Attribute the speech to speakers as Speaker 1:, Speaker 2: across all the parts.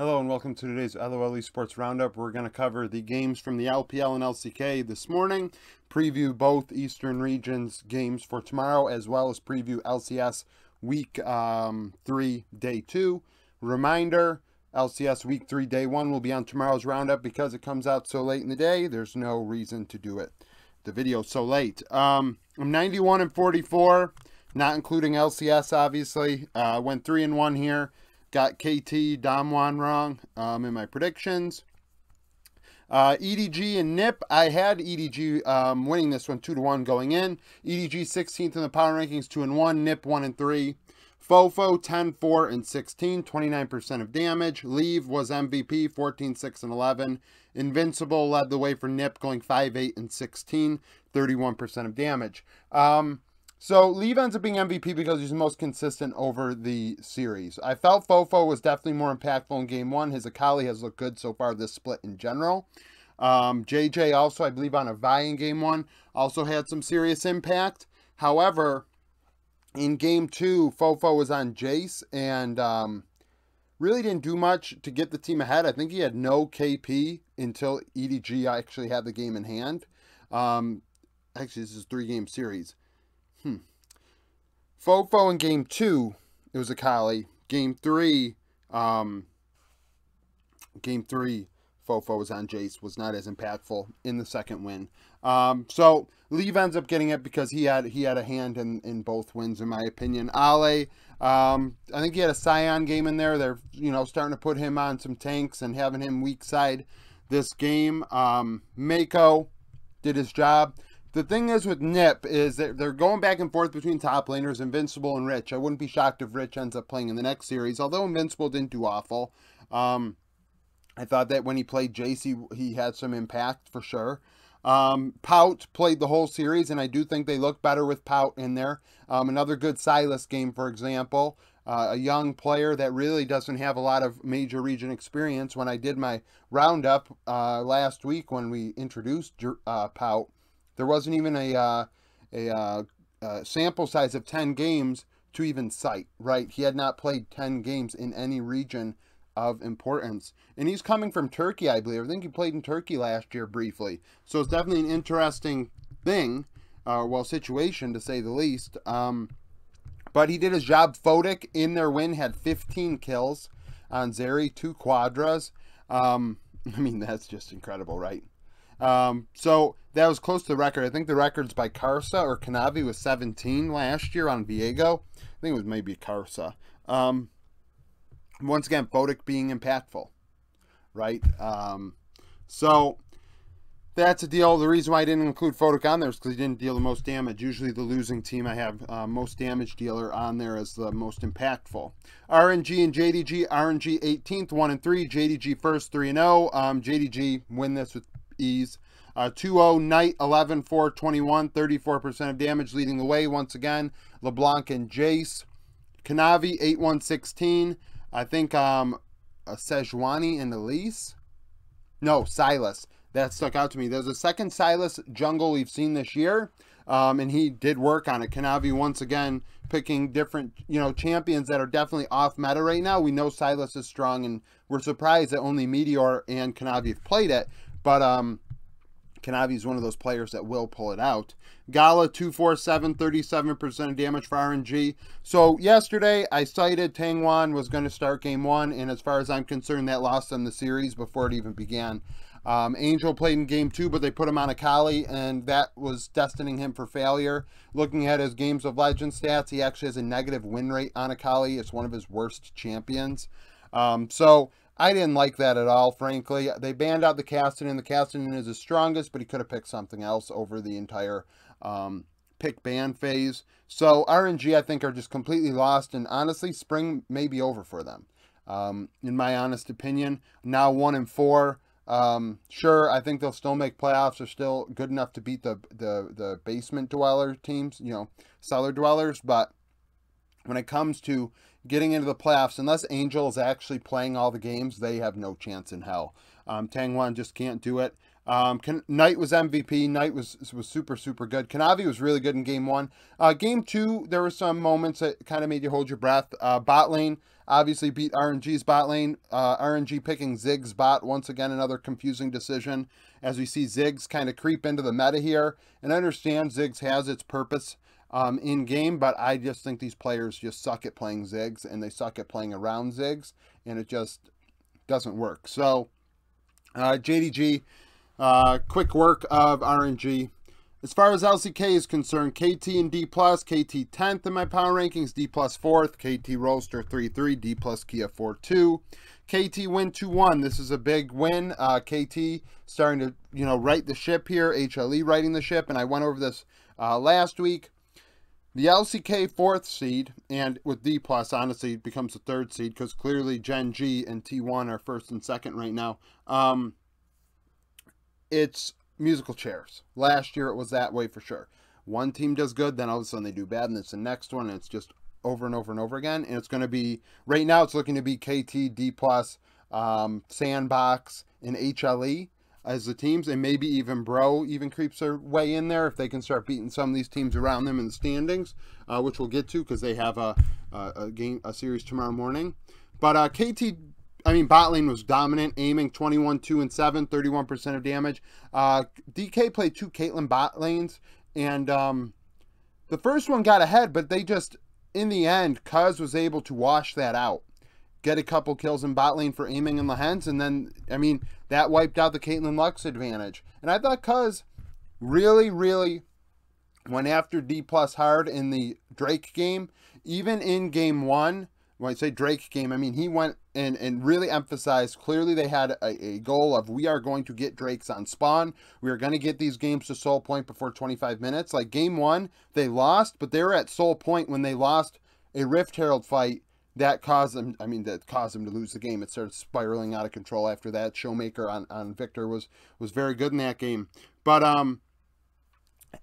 Speaker 1: Hello and welcome to today's LOL Esports Roundup. We're going to cover the games from the LPL and LCK this morning, preview both Eastern Regions games for tomorrow, as well as preview LCS Week 3, Day 2. Reminder, LCS Week 3, Day 1 will be on tomorrow's Roundup because it comes out so late in the day. There's no reason to do it. The video's so late. I'm 91 and 44, not including LCS, obviously. Went 3-1 here. Got KT Damwon wrong in my predictions. EDG and NIP. I had EDG winning this one 2-1 going in. EDG 16th in the power rankings, 2-1. NIP 1-3. Fofo 10-4 and 16, 29% of damage. Leave was MVP, 14, 6 and 11. Invincible led the way for NIP, going 5-8 and 16, 31% of damage. So Leave ends up being MVP because he's the most consistent over the series. I felt Fofo was definitely more impactful in Game 1. His Akali has looked good so far this split in general. JJ also, I believe, on a Vi in Game 1, also had some serious impact. However, in Game 2, Fofo was on Jace and really didn't do much to get the team ahead. I think he had no KP until EDG actually had the game in hand. Actually, this is a 3-game series. Fofo in Game 2, it was Akali. Game 3, Fofo was on Jace, was not as impactful in the second win. So Leave ends up getting it because he had a hand in both wins, in my opinion. Ale, I think he had a Scion game in there. They're starting to put him on some tanks and having him weak side this game. Mako did his job. The thing is with NIP is that they're going back and forth between top laners, Invincible and Rich. I wouldn't be shocked if Rich ends up playing in the next series, although Invincible didn't do awful. I thought that when he played Jace, he had some impact for sure. Pout played the whole series, and I do think they look better with Pout in there. Another good Silas game, for example. A young player that really doesn't have a lot of major region experience. When I did my roundup last week when we introduced Pout, there wasn't even a sample size of 10 games to even cite, right? He had not played 10 games in any region of importance. And he's coming from Turkey, I believe. I think he played in Turkey last year briefly. So it's definitely an interesting thing, situation to say the least. But he did his job. Fodic in their win had 15 kills on Zeri, 2 quadras. I mean, that's just incredible, right? So that was close to the record. I think the record's by Karsa or Kanavi was 17 last year on Viego. I think it was maybe Karsa. Once again, Fodic being impactful, right? So that's a deal. The reason why I didn't include Fodic on there is because he didn't deal the most damage. Usually the losing team, I have most damage dealer on there as the most impactful. RNG and JDG. RNG 18th, 1-3. JDG first, 3-0. JDG win this with ease. 2-0 Knight 11-4 21, 34% of damage, leading the way once again. LeBlanc and Jace. Kanavi 8-1 16. I think Sejuani and Elise. No, Silas. That stuck out to me. There's a second Silas jungle we've seen this year, and he did work on it. Kanavi once again picking different champions that are definitely off meta right now. We know Silas is strong, and we're surprised that only Meteor and Kanavi have played it. But Kanavi is one of those players that will pull it out. Gala 247, 37% of damage for RNG. So yesterday I cited Tangwan was going to start Game 1, and as far as I'm concerned, that lost them the series before it even began. Angel played in Game 2, but they put him on Akali, and that was destining him for failure. Looking at his Games of Legends stats, he actually has a negative win rate on Akali. It's one of his worst champions. So I didn't like that at all, frankly. They banned out the Cassidy. The Cassidy is his strongest, but he could have picked something else over the entire pick ban phase. So RNG, I think, are just completely lost, and honestly, spring may be over for them, in my honest opinion. Now 1-4. Sure, I think they'll still make playoffs. They're still good enough to beat the basement dweller teams, cellar dwellers, but when it comes to getting into the playoffs, unless Angel is actually playing all the games, they have no chance in hell. Tangwan just can't do it. Knight was MVP. Knight was super, super good. Kanavi was really good in game 1. Game 2, there were some moments that kind of made you hold your breath. Bot lane obviously beat RNG's bot lane. RNG picking Ziggs bot. Once again, another confusing decision as we see Ziggs kind of creep into the meta here. And I understand Ziggs has its purpose in game, but I just think these players just suck at playing Ziggs, and they suck at playing around Ziggs, and it just doesn't work. So JDG, quick work of RNG. As far as LCK is concerned, KT and D+, KT 10th in my power rankings, D+ 4th, KT Roaster 3-3, D+ Kia 4-2. KT win 2-1. This is a big win. KT starting to, right the ship here. HLE righting the ship, and I went over this last week. The LCK 4th seed, and with D+, honestly, it becomes the 3rd seed, because clearly Gen G and T1 are 1st and 2nd right now. It's musical chairs. Last year it was that way for sure. One team does good, then all of a sudden they do bad, and it's the next one, and it's just over and over and over again. And it's going to be, right now it's looking to be KT, D+, Sandbox, and HLE as the teams, and maybe even Bro even creeps their way in there if they can start beating some of these teams around them in the standings, which we'll get to because they have a series tomorrow morning. But bot lane was dominant, aiming 21, 2, and 7, 31% of damage. DK played 2 Caitlyn bot lanes, and the first one got ahead, but they just, in the end, Cuz was able to wash that out. Get a couple kills in bot lane for aiming in Lehens, and then, that wiped out the Caitlyn Lux advantage. And I thought Cuz really, really went after D+ hard in the Drake game. Even in game 1, when I say Drake game, he went and really emphasized, clearly they had a goal of, we are going to get Drakes on spawn. We are going to get these games to soul point before 25 minutes. Like game 1, they lost, but they were at soul point when they lost a Rift Herald fight that caused them, to lose the game. It started spiraling out of control after that. Showmaker on Victor was very good in that game. But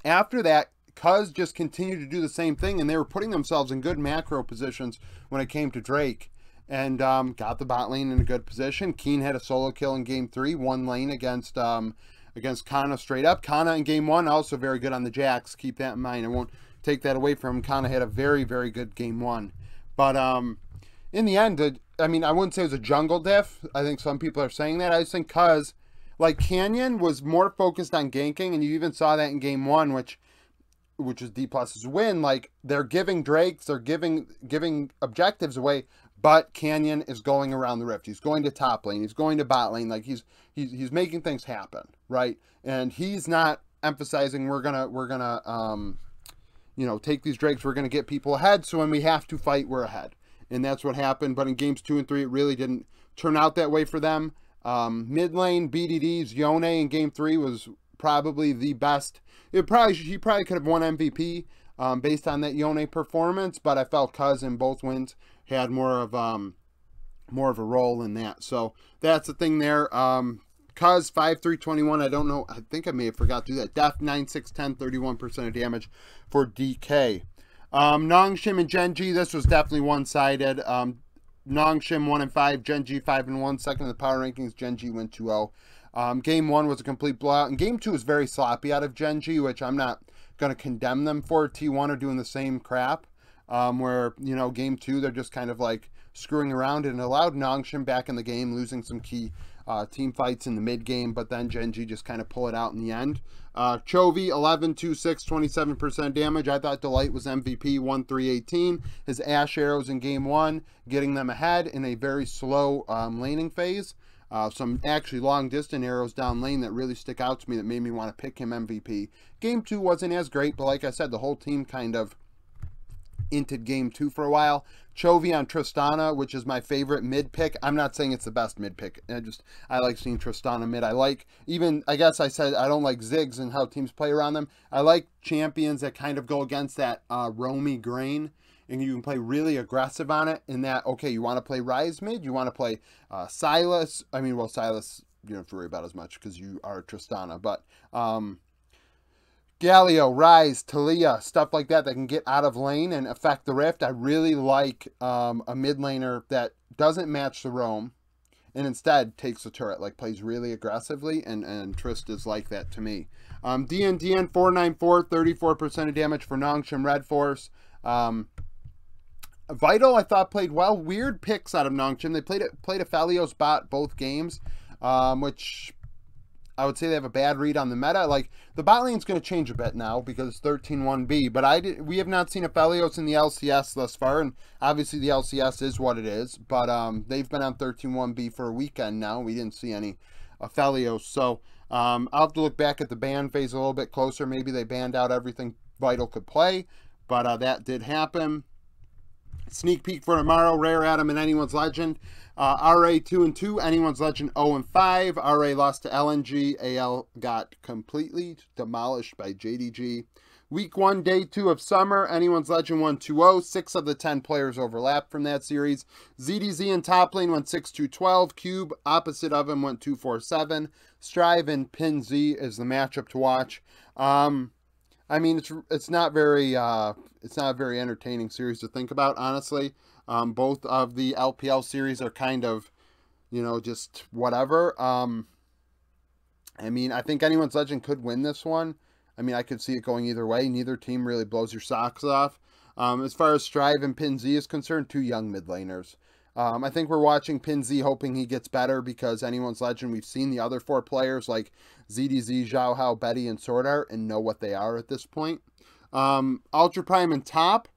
Speaker 1: after that, Cuz just continued to do the same thing, and they were putting themselves in good macro positions when it came to Drake, and got the bot lane in a good position. Keen had a solo kill in game 3, one lane against Kana straight up. Kana in game 1 also very good on the Jax. Keep that in mind. I won't take that away from him. Kana had a very, very good game 1. But in the end, I wouldn't say it was a jungle diff. I think some people are saying that. I just think Cuz, like Canyon, was more focused on ganking, and you even saw that in game 1, which is D+'s win. Like, they're giving Drakes, they're giving objectives away, but Canyon is going around the rift. He's going to top lane. He's going to bot lane. Like, he's making things happen, right? And he's not emphasizing we're gonna take these Drakes. We're gonna get people ahead. So when we have to fight, we're ahead, and that's what happened. But in games 2 and 3, it really didn't turn out that way for them. Mid lane BDD's Yone in game 3 was probably the best. He probably could have won MVP based on that Yone performance, but I felt Cuz in both wins had more of a role in that. So that's the thing there. Cuz 5-3-21. I don't know. I think I may have forgot to do that. Def 9-6-10, 31% of damage for DK. Nongshim and Genji. This was definitely one-sided. Nongshim 1-5, Genji 5-1. Second in the power rankings. Genji went 2-0. Game 1 was a complete blowout, and game 2 was very sloppy out of Genji, which I'm not going to condemn them for. T1 are doing the same crap, where, game 2, they're just kind of like screwing around, and allowed Nongshim back in the game, losing some key team fights in the mid game, but then Genji just kind of pull it out in the end. Chovy 11-2-6, 27% damage. I thought Delight was MVP, 1-3-18. His Ash arrows in game 1, getting them ahead in a very slow laning phase. Some actually long distance arrows down lane that really stick out to me that made me want to pick him MVP. Game 2 wasn't as great, but like I said, the whole team kind of inted game 2 for a while. Chovy on Tristana, which is my favorite mid pick. I'm not saying it's the best mid pick. I like seeing Tristana mid. I guess I said I don't like Ziggs and how teams play around them. I like champions that kind of go against that roamy grain, and you can play really aggressive on it in that, okay, you want to play Ryze mid, you want to play Sylas. Sylas you don't have to worry about as much because you are Tristana, but Galio, Ryze, Talia, stuff like that can get out of lane and affect the rift. I really like a mid laner that doesn't match the roam and instead takes the turret, like plays really aggressively, and Trist is like that to me. DN 494, 34% of damage for Nongshim Red Force. Vital, I thought, played well. Weird picks out of Nongshim. They played a Felios bot both games, which I would say they have a bad read on the meta. Like, the bot lane's going to change a bit now because it's 13-1B, but we have not seen a Felios in the LCS thus far, and obviously the LCS is what it is, but they've been on 13-1B for a weekend now. We didn't see any Felios, so I'll have to look back at the ban phase a little bit closer. Maybe they banned out everything Vital could play, but that did happen. Sneak peek for tomorrow: Rare Adam and Anyone's Legend. RA 2-2, Anyone's Legend 0-5. RA lost to LNG. AL got completely demolished by JDG. Week 1, Day 2 of Summer, Anyone's Legend won 2-0. 6 of the 10 players overlapped from that series. ZDZ in top lane went 6-2-12. Cube, opposite of him, went 2-4-7. Strive and Pin Z is the matchup to watch. I mean, it's not a very entertaining series to think about, honestly. Both of the LPL series are kind of, you know, just whatever. I mean, I think Anyone's Legend could win this one. I mean, I could see it going either way. Neither team really blows your socks off. As far as Strive and Pin Z is concerned, 2 young mid laners. I think we're watching Pin Z, hoping he gets better, because Anyone's Legend, we've seen the other 4 players like ZDZ, Zhao Hao, Betty, and Sword Art, and know what they are at this point. Ultra Prime and Top.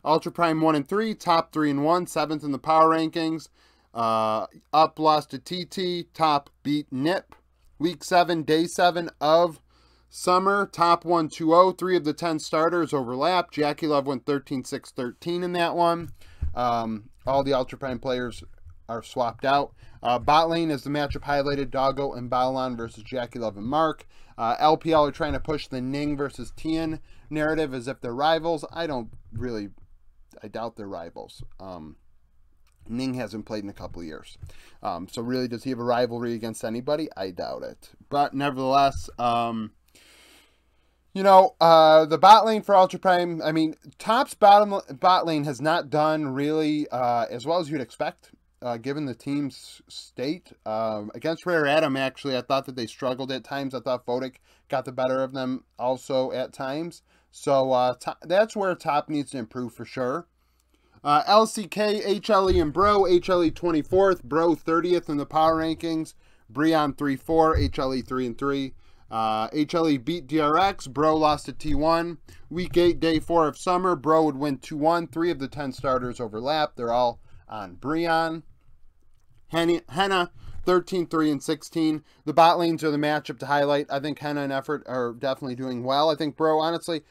Speaker 1: Ultra Prime 1-3, Top 3-1, 7th in the power rankings. Up lost to TT. Top beat Nip. Week 7, Day 7 of Summer. Top 1-2-0. 3 of the 10 starters overlap. Jackie Love went 13-6-13 in that one. All the Ultra Prime players are swapped out. Bot lane is the matchup highlighted: Doggo and Balon versus Jackie Love and Mark. LPL are trying to push the Ning versus Tian narrative as if they're rivals. I doubt they're rivals. Ning hasn't played in a couple of years. So really, does he have a rivalry against anybody? I doubt it. But nevertheless, you know, the bot lane for Ultra Prime, I mean, Top's bot lane has not done really as well as you'd expect, given the team's state. Against Rare Adam, actually, I thought that they struggled at times. I thought Vodic got the better of them also at times. So that's where Top needs to improve for sure. LCK, HLE, and Bro. HLE 24th, Bro 30th in the power rankings. Breon 3-4, HLE 3-3. HLE beat DRX. Bro lost to T1. Week 8, Day 4 of Summer. Bro would win 2-1. 3 of the 10 starters overlap. They're all on Breon. Henna, 13-3-16. The bot lanes are the matchup to highlight. I think Henna and Effort are definitely doing well. I think Bro, honestly,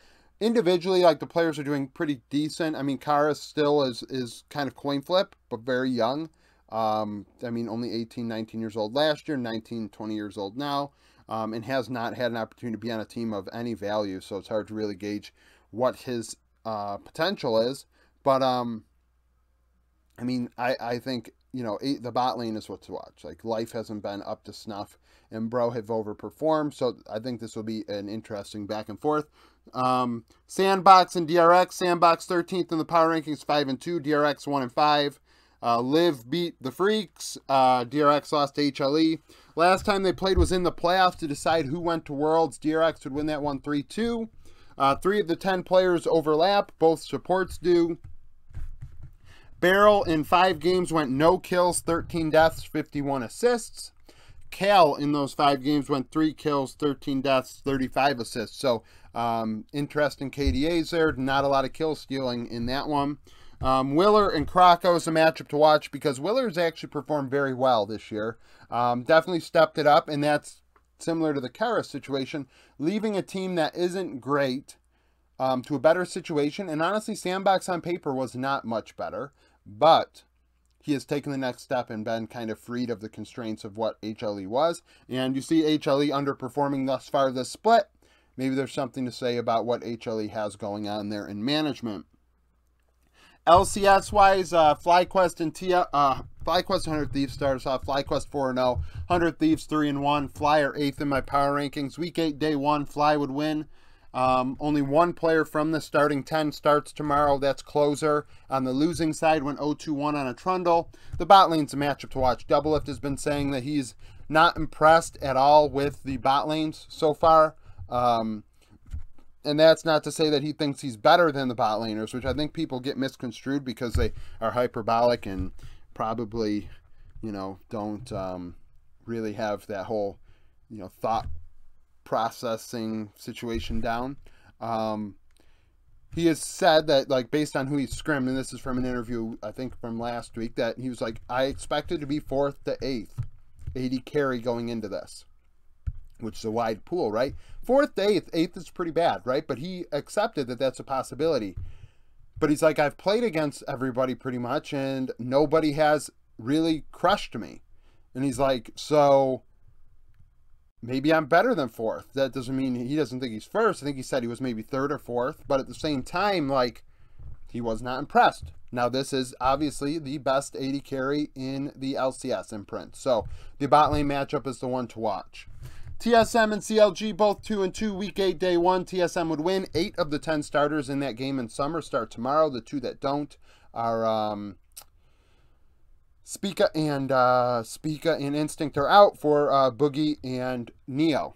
Speaker 1: individually, like, the players are doing pretty decent. I mean, Kara still is kind of coin flip, but very young. I mean, only 18, 19 years old last year, 19, 20 years old now. And has not had an opportunity to be on a team of any value, so it's hard to really gauge what his potential is. But, I mean, I think, you know, the bot lane is what to watch. Like, Life hasn't been up to snuff, and Bro have overperformed, so I think this will be an interesting back and forth. Sandbox and DRX. Sandbox 13th in the power rankings, 5-2. DRX 1-5. Liv beat the Freaks. DRX lost to HLE. Last time they played was in the playoffs to decide who went to Worlds. DRX would win that one 3-2. 3 of the 10 players overlap. Both supports do. Barrel in 5 games went no kills, 13 deaths, 51 assists. Cal in those 5 games went 3 kills, 13 deaths, 35 assists. So interesting KDAs there. Not a lot of kill stealing in that one. Willer and Krakow is a matchup to watch because Willer's actually performed very well this year. Definitely stepped it up, and that's similar to the Kara situation, leaving a team that isn't great to a better situation. And honestly, Sandbox on paper was not much better, but he has taken the next step and been kind of freed of the constraints of what HLE was. And you see HLE underperforming thus far this split. Maybe there's something to say about what HLE has going on there in management. LCS-wise, FlyQuest and FlyQuest 100 Thieves starts off. FlyQuest 4-0, 100 Thieves 3-1. Fly are 8th in my power rankings. Week 8, Day 1, Fly would win. Only one player from the starting 10 starts tomorrow. That's Closer. On the losing side, went 0-2-1 on a Trundle. The bot lane's a matchup to watch. Doublelift has been saying that he's not impressed at all with the bot lanes so far. And that's not to say that he thinks he's better than the bot laners, which I think people get misconstrued because they are hyperbolic and probably, you know, don't really have that whole, you know, thought processing situation down. He has said that, like, based on who he's scrimmed, and this is from an interview, I think, from last week, that he was like, I expected to be 4th to 8th AD carry going into this, which is a wide pool, right? 4th to 8th. 8th is pretty bad, right? But he accepted that that's a possibility. But he's like, I've played against everybody pretty much, and nobody has really crushed me. And he's like, so maybe I'm better than 4th. That doesn't mean he doesn't think he's 1st. I think he said he was maybe 3rd or 4th. But at the same time, like, he was not impressed. Now, this is obviously the best AD carry in the LCS imprint. So the bot lane matchup is the one to watch. TSM and CLG both 2-2, week 8, day 1. TSM would win. 8 of the 10 starters in that game in summer start tomorrow. The 2 that don't are Spica and Instinct are out for Boogie and Neo.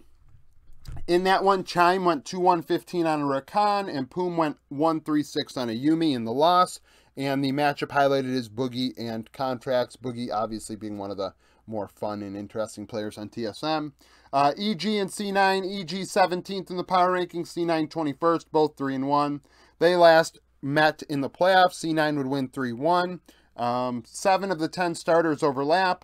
Speaker 1: In that one, Chime went 2-1-15 on a Rakan, and Poom went 1-3-6 on a Yuumi in the loss. And the matchup highlighted is Boogie and Contracts. Boogie obviously being one of the more fun and interesting players on TSM. EG and C9, EG 17th in the power rankings, C9 21st, both 3-1. They last met in the playoffs. C9 would win 3-1. 7 of the 10 starters overlap.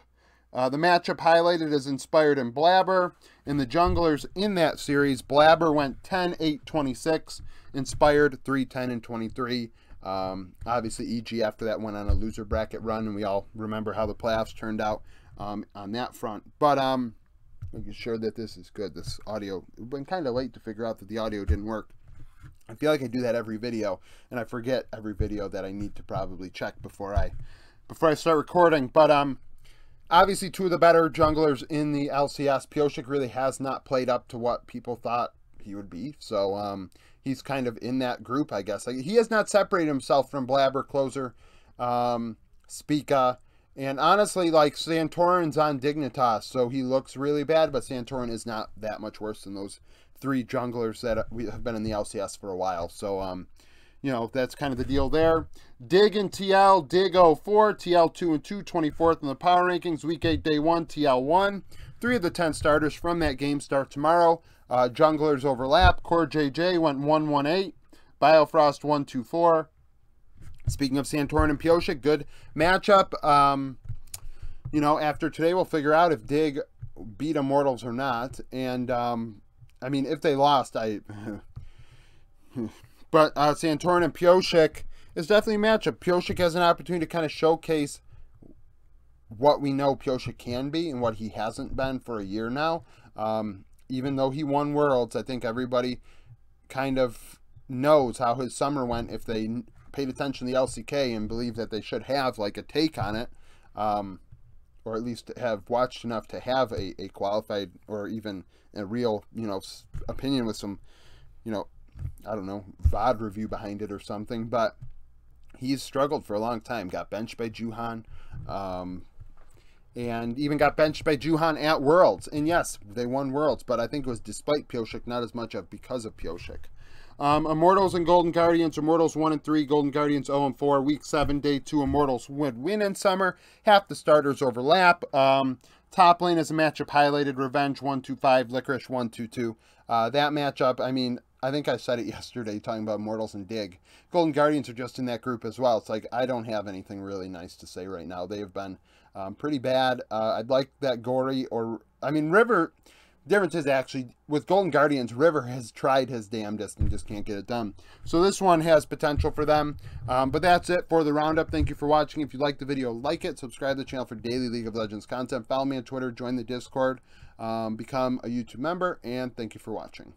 Speaker 1: The matchup highlighted is Inspired and Blabber. In the junglers in that series, Blabber went 10-8-26, Inspired 3-10-23. Obviously, EG after that went on a loser bracket run, and we all remember how the playoffs turned out on that front. But making sure that this is good. This audio, it's been kind of late to figure out that the audio didn't work. I feel like I do that every video, and I forget every video that I need to probably check before I start recording. But obviously, 2 of the better junglers in the LCS. Pyosik really has not played up to what people thought he would be, so he's kind of in that group, I guess. Like, he has not separated himself from Blabber, Closer, Spica, and honestly, like, Santorin's on Dignitas, so he looks really bad, but Santorin is not that much worse than those 3 junglers that we have been in the LCS for a while. So, you know, that's kind of the deal there. Dig and TL, Dig 04, TL 2-2, 24th in the power rankings, week 8, day 1, TL 1. 3 of the 10 starters from that game start tomorrow. Junglers overlap. Core JJ went 1-1-8, Biofrost 1-2-4. Speaking of Santorin and Pyosik, good matchup. You know, after today, we'll figure out if Dig beat Immortals or not. And, I mean, if they lost, but Santorin and Pyosik is definitely a matchup. Pyosik has an opportunity to kind of showcase what we know Pyosik can be and what he hasn't been for a year now. Even though he won Worlds, I think everybody kind of knows how his summer went if they paid attention to the LCK and believe that they should have like a take on it, or at least have watched enough to have a qualified or even a real, you know, opinion with some, you know, I don't know, VOD review behind it or something. But he's struggled for a long time. Got benched by Juhan, and even got benched by Juhan at Worlds. And yes, they won Worlds, but I think it was despite Pyosik, not as much of because of Pyosik. Immortals and Golden Guardians. Immortals 1-3, Golden Guardians 0-4. Week 7, day 2. Immortals would win in summer. Half the starters overlap. Top lane is a matchup highlighted. Revenge 1-2-5, Licorice 1-2-2. That matchup, I mean, I think I said it yesterday talking about Immortals and Dig. Golden Guardians are just in that group as well. It's like I don't have anything really nice to say right now. They have been pretty bad. I'd like that Gory or, I mean, River. Difference is actually with Golden Guardians, River has tried his damnedest and just can't get it done. So this one has potential for them. But that's it for the roundup. Thank you for watching. If you liked the video, like it. Subscribe to the channel for daily League of Legends content. Follow me on Twitter. Join the Discord. Become a YouTube member. And thank you for watching.